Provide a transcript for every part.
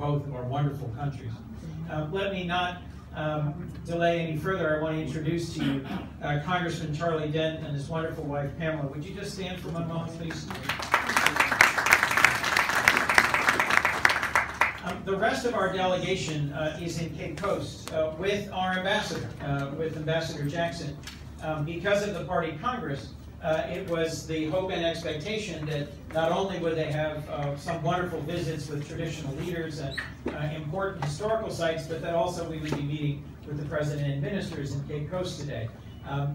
both of our wonderful countries. Let me not delay any further. I want to introduce to you Congressman Charlie Dent and his wonderful wife Pamela. Would you just stand for one moment, please? The rest of our delegation is in Cape Coast with our ambassador, with Ambassador Jackson. Because of the party Congress, it was the hope and expectation that not only would they have some wonderful visits with traditional leaders and important historical sites, but that also we would be meeting with the President and ministers in Cape Coast today.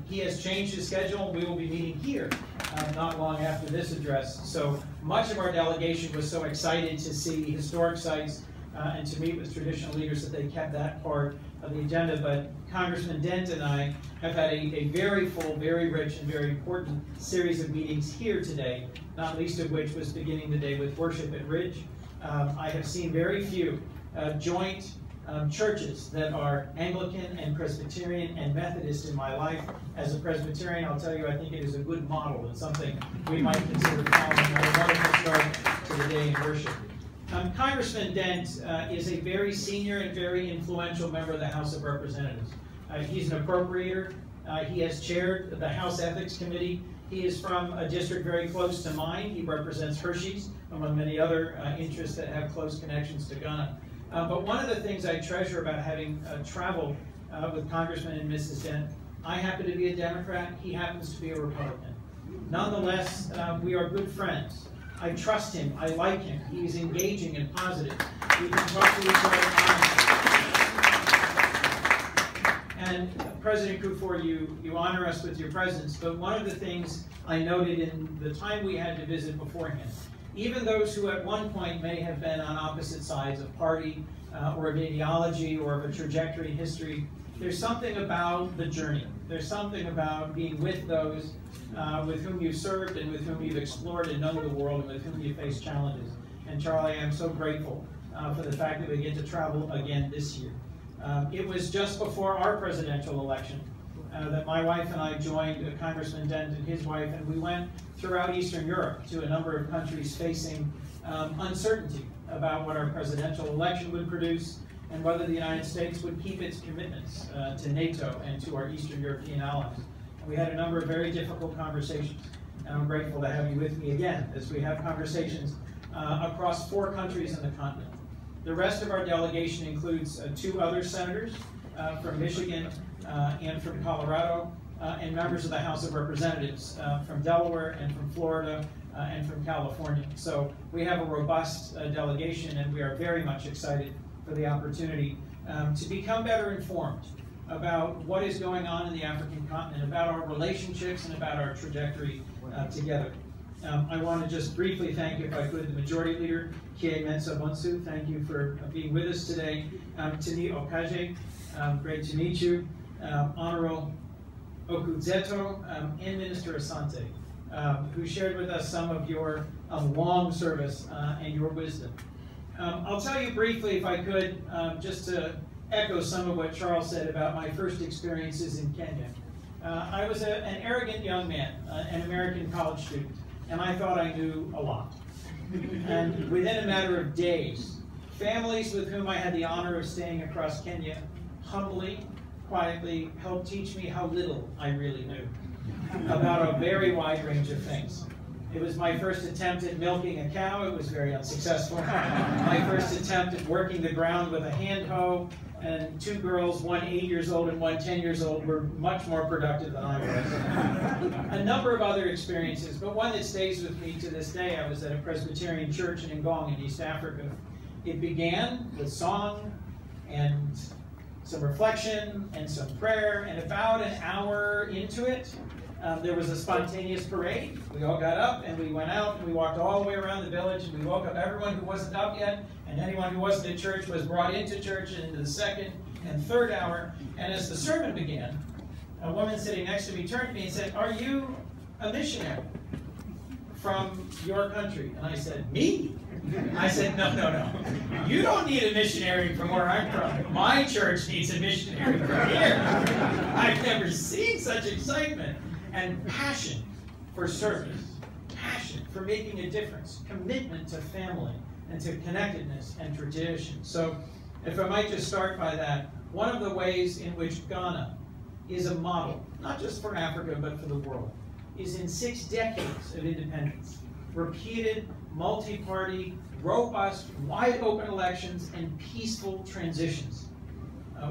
He has changed his schedule. We will be meeting here not long after this address. So much of our delegation was so excited to see historic sites and to meet with traditional leaders that they kept that part of the agenda. But Congressman Dent and I have had a very full, very rich, and very important series of meetings here today, not least of which was beginning the day with worship at Ridge. I have seen very few joint churches that are Anglican and Presbyterian and Methodist in my life. As a Presbyterian, I'll tell you, I think it is a good model and something we might consider following. A wonderful start to the day in worship. Congressman Dent is a very senior and very influential member of the House of Representatives. He's an appropriator. He has chaired the House Ethics Committee. He is from a district very close to mine. He represents Hershey's, among many other interests that have close connections to Ghana. But one of the things I treasure about having traveled with Congressman and Mrs. Dent, I happen to be a Democrat. He happens to be a Republican. Nonetheless, we are good friends. I trust him. I like him. He's engaging and positive. We can talk to each other honestly. And President Kufuor, you honor us with your presence, but one of the things I noted in the time we had to visit beforehand, even those who at one point may have been on opposite sides of party or of ideology or of a trajectory in history, there's something about the journey. There's something about being with those with whom you've served and with whom you've explored and known the world and with whom you face challenges. And Charlie, I'm so grateful for the fact that we get to travel again this year. It was just before our presidential election that my wife and I joined Congressman Dent and his wife, and we went throughout Eastern Europe to a number of countries facing uncertainty about what our presidential election would produce and whether the United States would keep its commitments to NATO and to our Eastern European allies. And we had a number of very difficult conversations, and I'm grateful to have you with me again as we have conversations across 4 countries in the continent. The rest of our delegation includes 2 other senators from Michigan and from Colorado, and members of the House of Representatives from Delaware and from Florida and from California. So we have a robust delegation, and we are very much excited for the opportunity to become better informed about what is going on in the African continent, about our relationships and about our trajectory together. I want to just briefly thank, if I could, the Majority Leader, Kie Mensah Bonsu. Thank you for being with us today. Tini Okaje, great to meet you. Honorable Okudzeto, and Minister Asante, who shared with us some of your long service and your wisdom. I'll tell you briefly, if I could, just to echo some of what Charles said about my first experiences in Kenya. I was an arrogant young man, an American college student, and I thought I knew a lot. And within a matter of days, families with whom I had the honor of staying across Kenya humbly, quietly helped teach me how little I really knew about a very wide range of things. It was my first attempt at milking a cow. It was very unsuccessful. My first attempt at working the ground with a hand hoe, and 2 girls, one 8 years old and one 10 years old, were much more productive than I was. A number of other experiences, but one that stays with me to this day. I was at a Presbyterian church in Ngong in East Africa. It began with song and some reflection and some prayer, and about an hour into it, there was a spontaneous parade. We all got up and we went out and we walked all the way around the village, and we woke up everyone who wasn't up yet, and anyone who wasn't at church was brought into church and into the 2nd and 3rd hour. And as the sermon began, a woman sitting next to me turned to me and said, "Are you a missionary from your country?" And I said, "Me?" I said, no. You don't need a missionary from where I'm from. My church needs a missionary from here. I've never seen such excitement and passion for service, passion for making a difference, commitment to family, and to connectedness and tradition. So if I might just start by that, one of the ways in which Ghana is a model, not just for Africa, but for the world, is in 6 decades of independence. Repeated, multi-party, robust, wide-open elections and peaceful transitions.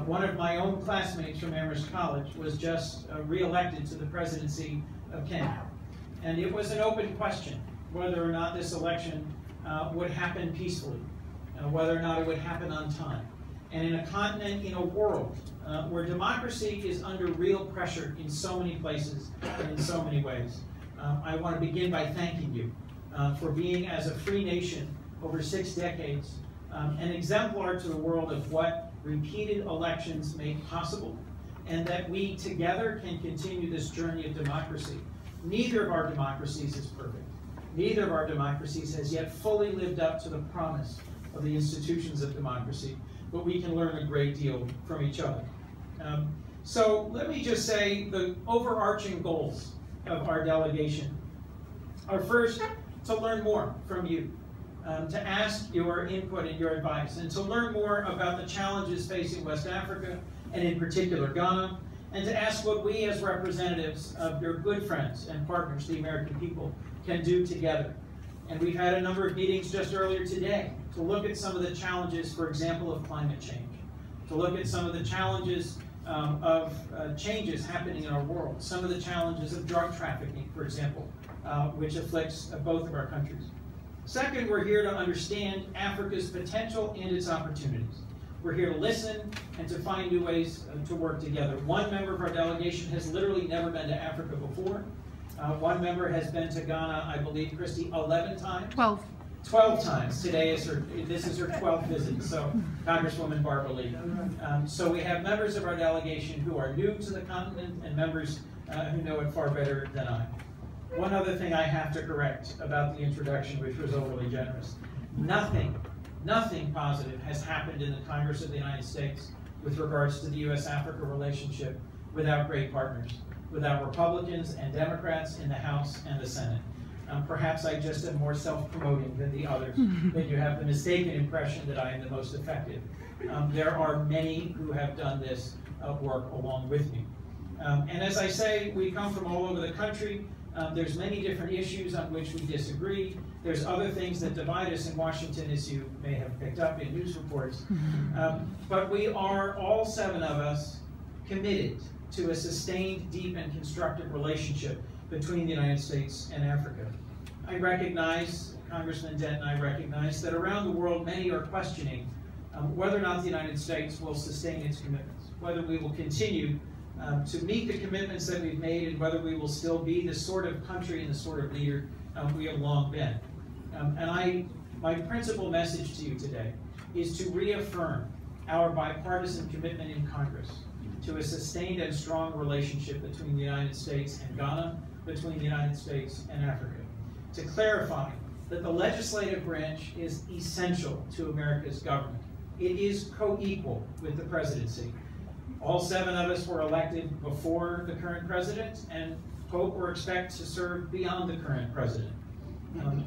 One of my own classmates from Amherst College was just re-elected to the presidency of Kenya. And it was an open question whether or not this election would happen peacefully, whether or not it would happen on time. And in a continent, in a world where democracy is under real pressure in so many places and in so many ways, I want to begin by thanking you for being, as a free nation over 6 decades, an exemplar to the world of what repeated elections make possible, and that we together can continue this journey of democracy. Neither of our democracies is perfect. Neither of our democracies has yet fully lived up to the promise of the institutions of democracy, but we can learn a great deal from each other. So let me just say the overarching goals of our delegation are, first, to learn more from you, to ask your input and your advice, and to learn more about the challenges facing West Africa, and in particular Ghana, and to ask what we as representatives of your good friends and partners, the American people, can do together. And we've had a number of meetings just earlier today to look at some of the challenges, for example, of climate change, to look at some of the challenges of changes happening in our world, some of the challenges of drug trafficking, for example, which afflicts both of our countries. Second, we're here to understand Africa's potential and its opportunities. We're here to listen and to find new ways to work together. One member of our delegation has literally never been to Africa before. One member has been to Ghana, I believe, Christy, 11 times? 12. 12 times. This is her 12th visit, so Congresswoman Barbara Lee. So we have members of our delegation who are new to the continent and members who know it far better than I. One other thing I have to correct about the introduction, which was overly generous. Nothing positive has happened in the Congress of the United States with regards to the U.S.-Africa relationship without great partners, without Republicans and Democrats in the House and the Senate. Perhaps I just am more self-promoting than the others, that you have the mistaken impression that I am the most effective. There are many who have done this work along with me. And as I say, we come from all over the country. There's many different issues on which we disagree. There's other things that divide us in Washington, as you may have picked up in news reports. But we are, all 7 of us, committed to a sustained, deep, and constructive relationship between the United States and Africa. I recognize, Congressman Dent and I recognize, that around the world many are questioning whether or not the United States will sustain its commitments, whether we will continue to meet the commitments that we've made, and whether we will still be the sort of country and the sort of leader we have long been. My principal message to you today is to reaffirm our bipartisan commitment in Congress to a sustained and strong relationship between the United States and Ghana, between the United States and Africa. To clarify that the legislative branch is essential to America's government. It is co-equal with the presidency. All 7 of us were elected before the current president and hope or expect to serve beyond the current president.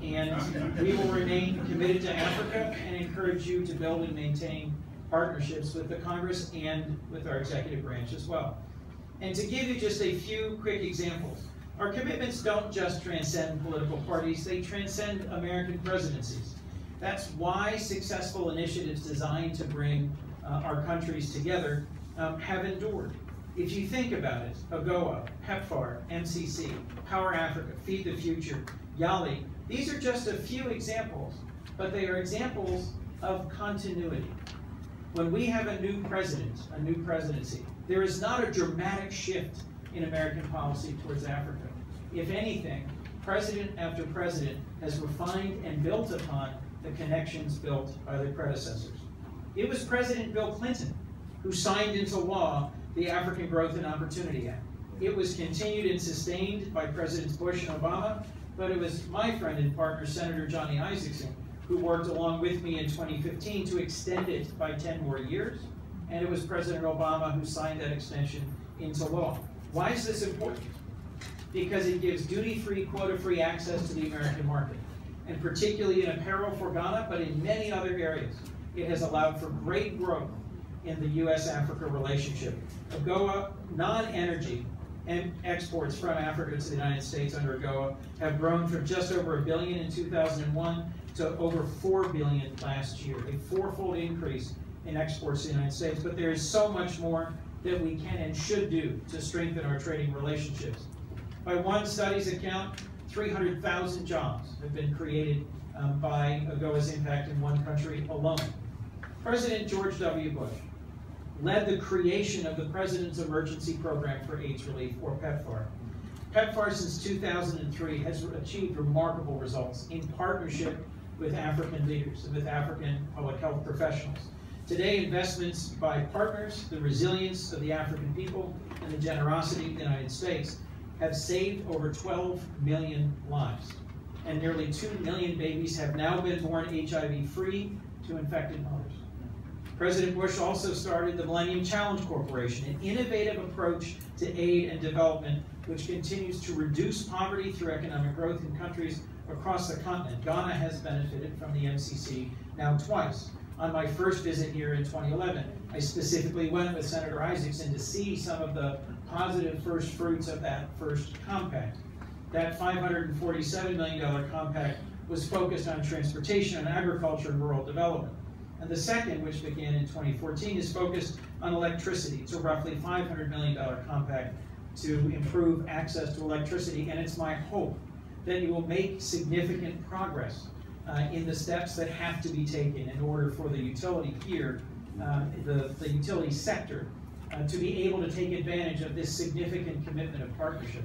And we will remain committed to Africa and encourage you to build and maintain partnerships with the Congress and with our executive branch as well. And to give you just a few quick examples, our commitments don't just transcend political parties, they transcend American presidencies. That's why successful initiatives designed to bring our countries together have endured. If you think about it, AGOA, PEPFAR, MCC, Power Africa, Feed the Future, YALI, these are just a few examples, but they are examples of continuity. When we have a new president, a new presidency, there is not a dramatic shift in American policy towards Africa. If anything, president after president has refined and built upon the connections built by their predecessors. It was President Bill Clinton who signed into law the African Growth and Opportunity Act. It was continued and sustained by Presidents Bush and Obama, but it was my friend and partner, Senator Johnny Isakson, who worked along with me in 2015 to extend it by 10 more years, and it was President Obama who signed that extension into law. Why is this important? Because it gives duty-free, quota-free access to the American market. and particularly in apparel for Ghana, but in many other areas. It has allowed for great growth in the U.S.-Africa relationship. AGOA non-energy and exports from Africa to the United States under AGOA have grown from just over $1 billion in 2001 to over $4 billion last year, a fourfold increase in exports to the United States. But there is so much more that we can and should do to strengthen our trading relationships. By one study's account, 300,000 jobs have been created by AGOA's impact in one country alone. President George W. Bush led the creation of the President's Emergency Program for AIDS Relief, or PEPFAR. PEPFAR, since 2003, has achieved remarkable results in partnership with African leaders and with African public health professionals. Today, investments by partners, the resilience of the African people, and the generosity of the United States have saved over 12 million lives. And nearly 2 million babies have now been born HIV-free to infected mothers. President Bush also started the Millennium Challenge Corporation, an innovative approach to aid and development which continues to reduce poverty through economic growth in countries across the continent. Ghana has benefited from the MCC now twice. On my first visit here in 2011, I specifically went with Senator Isaacson to see some of the positive first fruits of that first compact. That $547 million compact was focused on transportation and agriculture and rural development. And the second, which began in 2014, is focused on electricity. It's a roughly $500 million compact to improve access to electricity. And it's my hope that you will make significant progress in the steps that have to be taken in order for the utility here, the utility sector, to be able to take advantage of this significant commitment of partnership.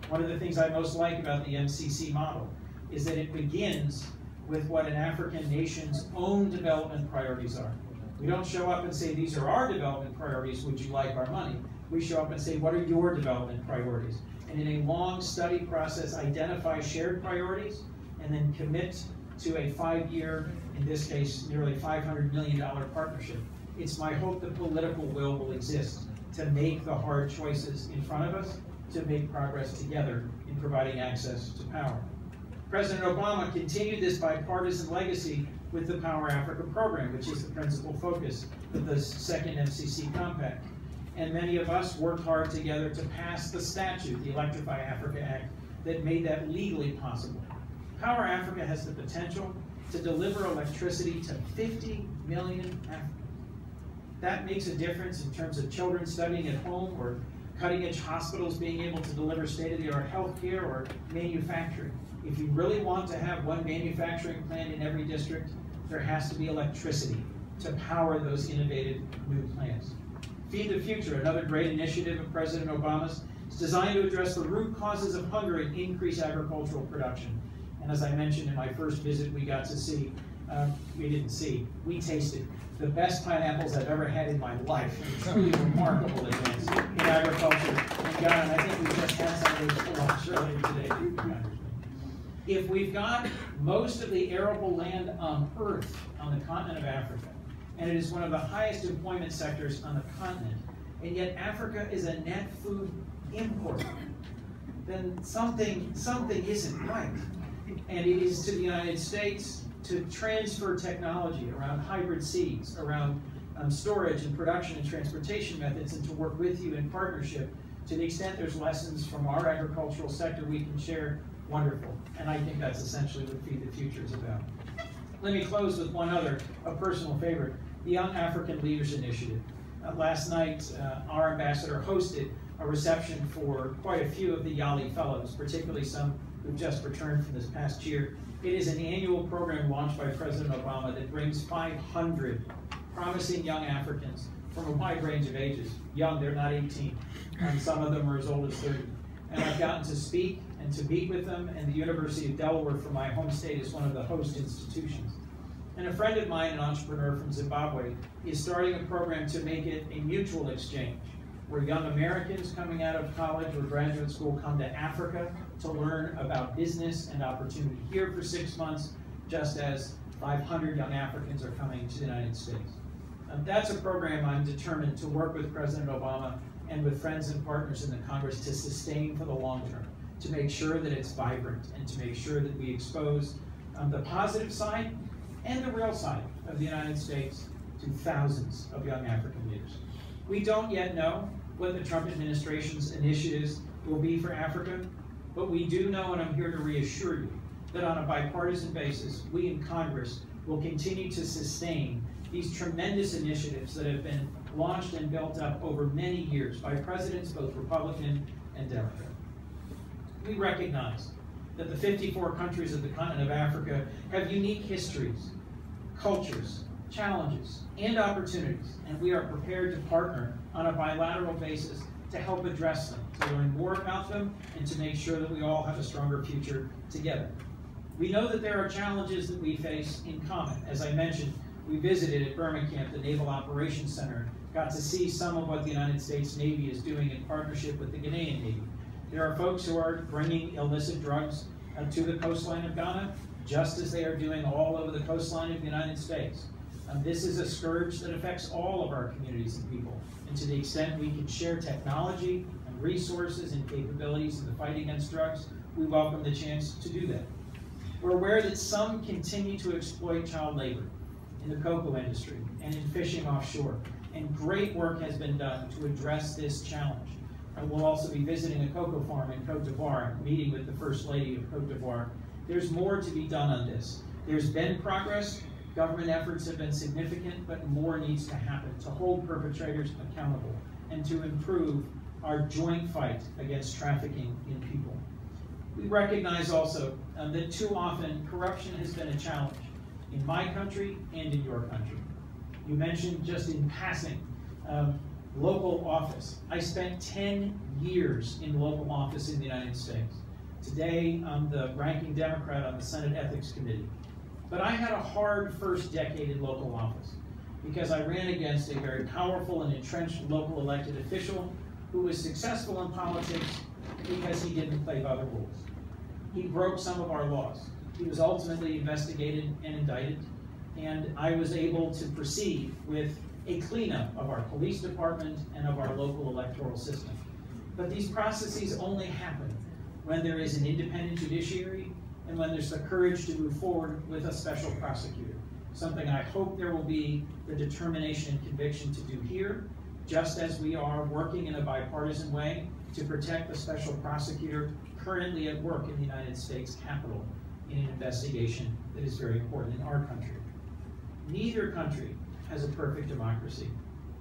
One of the things I most like about the MCC model is that it begins with what an African nation's own development priorities are. We don't show up and say, these are our development priorities, would you like our money? We show up and say, what are your development priorities? And in a long study process, identify shared priorities and then commit to a 5-year, in this case, nearly $500 million partnership. It's my hope that political will exist to make the hard choices in front of us, to make progress together in providing access to power. President Obama continued this bipartisan legacy with the Power Africa program, which is the principal focus of the second MCC compact. And many of us worked hard together to pass the statute, the Electrify Africa Act, that made that legally possible. Power Africa has the potential to deliver electricity to 50 million Africans. That makes a difference in terms of children studying at home, or cutting-edge hospitals being able to deliver state-of-the-art health care, or manufacturing. If you really want to have one manufacturing plant in every district, there has to be electricity to power those innovative new plants. Feed the Future, another great initiative of President Obama's, is designed to address the root causes of hunger and increase agricultural production. And as I mentioned in my first visit, we got to see, we tasted the best pineapples I've ever had in my life. It's truly remarkable advance in agriculture in Ghana, and I think we just had some of those lunch earlier today. If we've got most of the arable land on Earth on the continent of Africa, and it is one of the highest employment sectors on the continent, and yet Africa is a net food importer, then something isn't right. And it is to the United States to transfer technology around hybrid seeds, around storage and production and transportation methods, and to work with you in partnership. To the extent there's lessons from our agricultural sector we can share, wonderful. And I think that's essentially what Feed the Future is about. Let me close with one other, a personal favorite, the Young African Leaders Initiative. Last night, our ambassador hosted a reception for quite a few of the Yali Fellows, particularly some who've just returned from this past year. It is an annual program launched by President Obama that brings 500 promising young Africans from a wide range of ages. Young, they're not 18, and some of them are as old as 30. And I've gotten to speak and to meet with them, and the University of Delaware, from my home state, is one of the host institutions. And a friend of mine, an entrepreneur from Zimbabwe, is starting a program to make it a mutual exchange, where young Americans coming out of college or graduate school come to Africa to learn about business and opportunity here for 6 months, just as 500 young Africans are coming to the United States. That's a program I'm determined to work with President Obama and with friends and partners in the Congress to sustain for the long term, to make sure that it's vibrant and to make sure that we expose the positive side and the real side of the United States to thousands of young African leaders. We don't yet know what the Trump administration's initiatives will be for Africa, but we do know, and I'm here to reassure you, that on a bipartisan basis, we in Congress will continue to sustain these tremendous initiatives that have been launched and built up over many years by presidents, both Republican and Democrat. We recognize that the 54 countries of the continent of Africa have unique histories, cultures, challenges, and opportunities, and we are prepared to partner on a bilateral basis to help address them, to learn more about them, and to make sure that we all have a stronger future together. We know that there are challenges that we face in common. As I mentioned, we visited at Birmingham the Naval Operations Center, got to see some of what the United States Navy is doing in partnership with the Ghanaian Navy. There are folks who are bringing illicit drugs to the coastline of Ghana, just as they are doing all over the coastline of the United States. This is a scourge that affects all of our communities and people. And to the extent we can share technology and resources and capabilities in the fight against drugs, we welcome the chance to do that. We're aware that some continue to exploit child labor in the cocoa industry and in fishing offshore. And great work has been done to address this challenge. We'll also be visiting a cocoa farm in Cote d'Ivoire, meeting with the First Lady of Cote d'Ivoire. There's more to be done on this. There's been progress. Government efforts have been significant, but more needs to happen to hold perpetrators accountable and to improve our joint fight against trafficking in people. We recognize also that too often corruption has been a challenge in my country and in your country. You mentioned just in passing local office. I spent 10 years in local office in the United States. Today, I'm the ranking Democrat on the Senate Ethics Committee. But I had a hard first decade in local office because I ran against a very powerful and entrenched local elected official who was successful in politics because he didn't play by the rules. He broke some of our laws. He was ultimately investigated and indicted, and I was able to proceed with a cleanup of our police department and of our local electoral system. But these processes only happen when there is an independent judiciary and when there's the courage to move forward with a special prosecutor. Something I hope there will be the determination and conviction to do here, just as we are working in a bipartisan way to protect the special prosecutor currently at work in the United States Capitol in an investigation that is very important in our country. Neither country has a perfect democracy,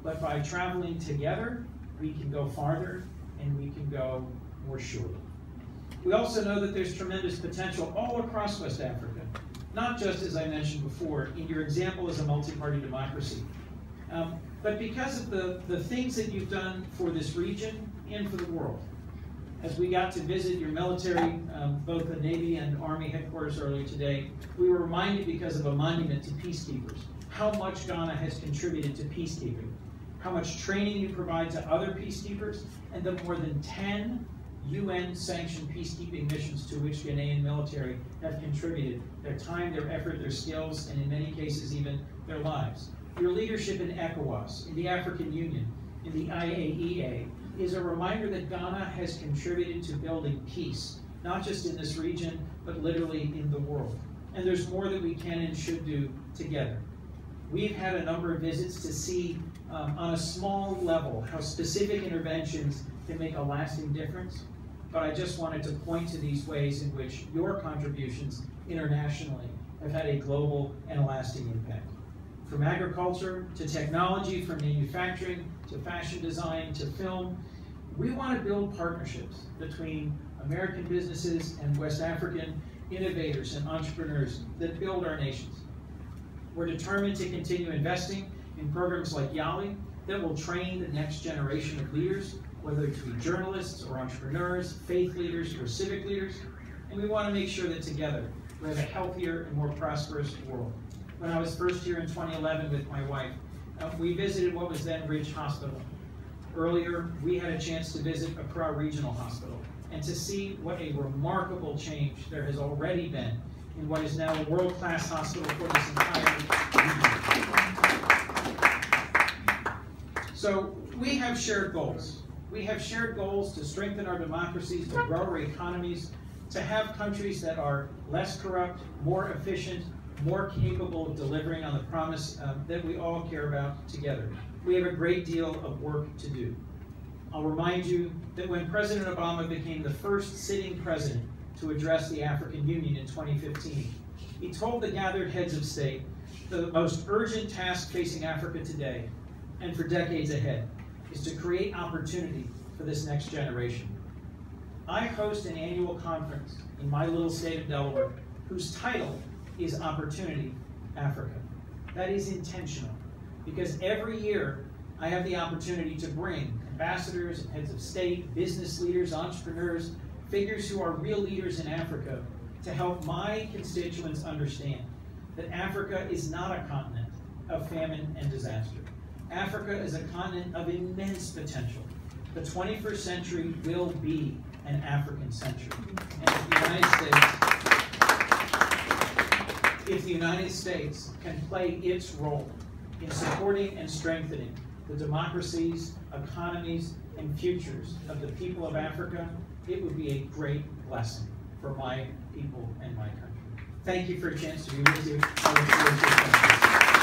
but by traveling together, we can go farther and we can go more surely. We also know that there's tremendous potential all across West Africa, not just, as I mentioned before, in your example as a multi-party democracy, but because of the things that you've done for this region and for the world. As we got to visit your military, both the Navy and Army headquarters earlier today, we were reminded because of a monument to peacekeepers, how much Ghana has contributed to peacekeeping, how much training you provide to other peacekeepers, and the more than 10 UN-sanctioned peacekeeping missions to which Ghanaian military have contributed their time, their effort, their skills, and in many cases even their lives. Your leadership in ECOWAS, in the African Union, in the IAEA, is a reminder that Ghana has contributed to building peace, not just in this region, but literally in the world. And there's more that we can and should do together. We've had a number of visits to see on a small level how specific interventions can make a lasting difference. But I just wanted to point to these ways in which your contributions internationally have had a global and lasting impact. From agriculture to technology, from manufacturing to fashion design to film, we want to build partnerships between American businesses and West African innovators and entrepreneurs that build our nations. We're determined to continue investing in programs like YALI that will train the next generation of leaders, whether it be journalists or entrepreneurs, faith leaders or civic leaders, and we want to make sure that together we have a healthier and more prosperous world. When I was first here in 2011 with my wife, we visited what was then Ridge Hospital. Earlier, we had a chance to visit Accra Regional Hospital and to see what a remarkable change there has already been in what is now a world-class hospital for this entire region. So we have shared goals. We have shared goals to strengthen our democracies, to grow our economies, to have countries that are less corrupt, more efficient, more capable of delivering on the promise that we all care about together. We have a great deal of work to do. I'll remind you that when President Obama became the first sitting president to address the African Union in 2015, he told the gathered heads of state the most urgent task facing Africa today and for decades ahead is to create opportunity for this next generation. I host an annual conference in my little state of Delaware whose title is Opportunity Africa. That is intentional because every year I have the opportunity to bring ambassadors and heads of state, business leaders, entrepreneurs, figures who are real leaders in Africa to help my constituents understand that Africa is not a continent of famine and disaster. Africa is a continent of immense potential. The 21st century will be an African century. And if the United States can play its role in supporting and strengthening the democracies, economies, and futures of the people of Africa, it would be a great blessing for my people and my country. Thank you for a chance to be with you. I look forward to your questions.